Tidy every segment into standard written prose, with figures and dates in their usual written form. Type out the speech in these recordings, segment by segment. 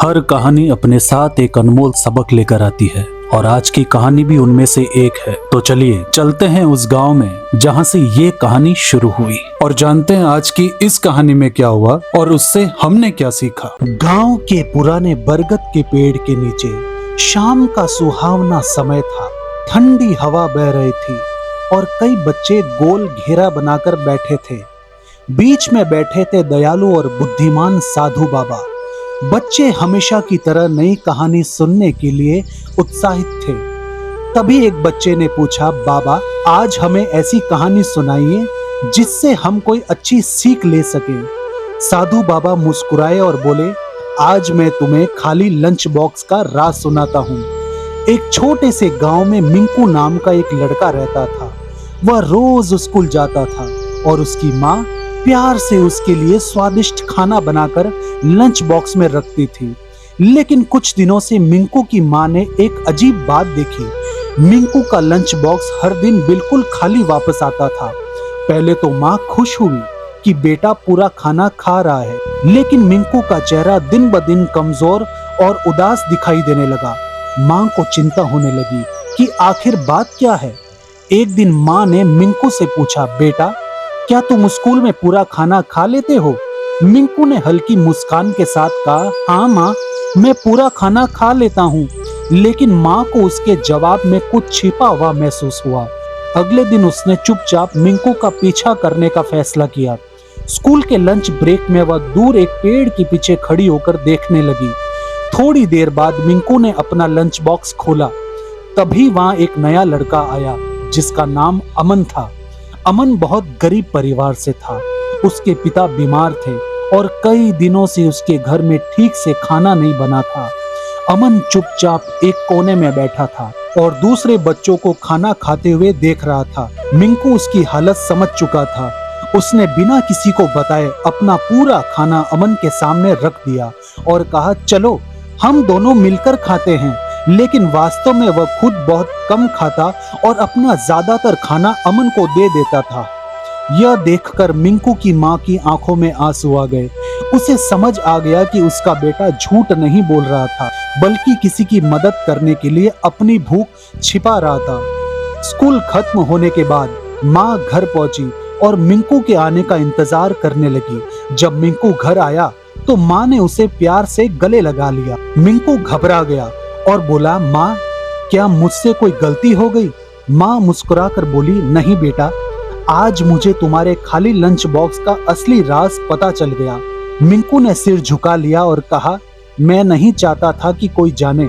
हर कहानी अपने साथ एक अनमोल सबक लेकर आती है और आज की कहानी भी उनमें से एक है। तो चलिए चलते हैं उस गांव में जहां से ये कहानी शुरू हुई और जानते हैं आज की इस कहानी में क्या हुआ और उससे हमने क्या सीखा। गांव के पुराने बरगद के पेड़ के नीचे शाम का सुहावना समय था। ठंडी हवा बह रही थी और कई बच्चे गोल घेरा बनाकर बैठे थे। बीच में बैठे थे दयालु और बुद्धिमान साधु बाबा। बच्चे हमेशा की तरह नई कहानी सुनने के लिए उत्साहित थे। तभी एक बच्चे ने पूछा, बाबा आज हमें ऐसी कहानी सुनाइए जिससे हम कोई अच्छी सीख ले सकें। साधु बाबा मुस्कुराए और बोले, आज मैं तुम्हें खाली लंच बॉक्स का राज सुनाता हूँ। एक छोटे से गांव में मिंकू नाम का एक लड़का रहता था। वह रोज स्कूल जाता था और उसकी माँ प्यार से उसके लिए स्वादिष्ट खाना बनाकर लंच बॉक्स में रखती थी। लेकिन कुछ दिनों से मिंकू की माँ ने एक अजीब बात देखी। मिंकू का लंच बॉक्स हर दिन बिल्कुल खाली वापस आता था। पहले तो माँ खुश हुई कि बेटा पूरा खाना खा रहा है, लेकिन मिंकू का चेहरा दिन ब दिन कमजोर और उदास दिखाई देने लगा। माँ को चिंता होने लगी कि आखिर बात क्या है। एक दिन माँ ने मिंकू से पूछा, बेटा क्या तुम स्कूल में पूरा खाना खा लेते हो? मिंकू ने हल्की मुस्कान के साथ कहा, हाँ माँ, मैं पूरा खाना खा लेता हूँ। लेकिन माँ को उसके जवाब में कुछ छिपा हुआ महसूस हुआ। अगले दिन उसने चुपचाप मिंकू का पीछा करने का फैसला किया। स्कूल के लंच ब्रेक में वह दूर एक पेड़ के पीछे खड़ी होकर देखने लगी। थोड़ी देर बाद मिंकू ने अपना लंच बॉक्स खोला। तभी वहां एक नया लड़का आया जिसका नाम अमन था। अमन बहुत गरीब परिवार से था। उसके पिता बीमार थे और कई दिनों से उसके घर में ठीक से खाना नहीं बना था। अमन चुपचाप एक कोने में बैठा था और दूसरे बच्चों को खाना खाते हुए देख रहा था। मिंकू उसकी हालत समझ चुका था। उसने बिना किसी को बताए अपना पूरा खाना अमन के सामने रख दिया और कहा, चलो हम दोनों मिलकर खाते हैं। लेकिन वास्तव में वह खुद बहुत कम खाता और अपना ज्यादातर खाना अमन को दे देता था। यह देखकर मिंकू की माँ की आंखों में आंसू आ गए। उसे समझ आ गया कि उसका बेटा झूठ नहीं बोल रहा था, बल्कि किसी की मदद करने के लिए अपनी भूख छिपा रहा था। स्कूल खत्म होने के बाद माँ घर पहुंची और मिंकू के आने का इंतजार करने लगी। जब मिंकू घर आया तो माँ ने उसे प्यार से गले लगा लिया। मिंकू घबरा गया और बोला, माँ क्या मुझसे कोई गलती हो गई? माँ मुस्कुराकर बोली, नहीं बेटा, आज मुझे तुम्हारे खाली लंच बॉक्स का असली राज पता चल गया। मिंकू ने सिर झुका लिया और कहा, मैं नहीं चाहता था कि कोई जाने।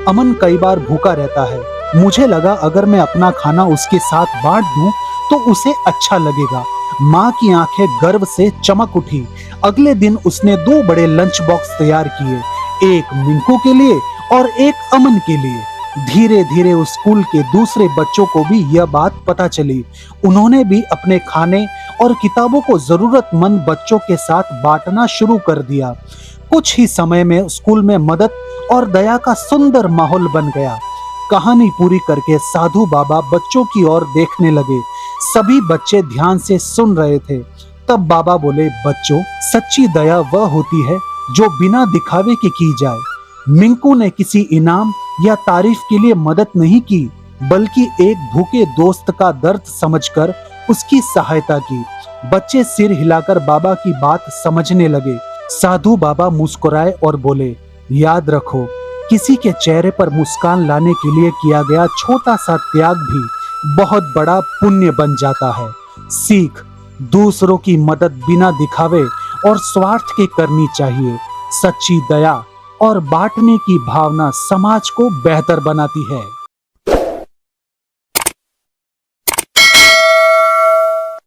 अमन कई बार भूखा रहता है। मुझे लगा अगर मैं अपना खाना उसके साथ बांट दूं तो उसे अच्छा लगेगा। माँ की आंखें गर्व से चमक उठी। अगले दिन उसने 2 बड़े लंच बॉक्स तैयार किए, एक मिंकू के लिए और एक अमन के लिए। धीरे धीरे उस स्कूल के दूसरे बच्चों को भी यह बात पता चली। उन्होंने भी अपने खाने और किताबों को जरूरतमंद बच्चों के साथ बांटना शुरू कर दिया। कुछ ही समय में स्कूल में मदद और दया का सुंदर माहौल बन गया। कहानी पूरी करके साधु बाबा बच्चों की ओर देखने लगे। सभी बच्चे ध्यान से सुन रहे थे। तब बाबा बोले, बच्चों, सच्ची दया वह होती है जो बिना दिखावे के की जाए। मिंकू ने किसी इनाम या तारीफ के लिए मदद नहीं की, बल्कि एक भूखे दोस्त का दर्द समझकर उसकी सहायता की। बच्चे सिर हिलाकर बाबा की बात समझने लगे। साधु बाबा मुस्कुराए और बोले, याद रखो, किसी के चेहरे पर मुस्कान लाने के लिए किया गया छोटा सा त्याग भी बहुत बड़ा पुण्य बन जाता है। सीख, दूसरों की मदद बिना दिखावे और स्वार्थ के करनी चाहिए। सच्ची दया और बांटने की भावना समाज को बेहतर बनाती है।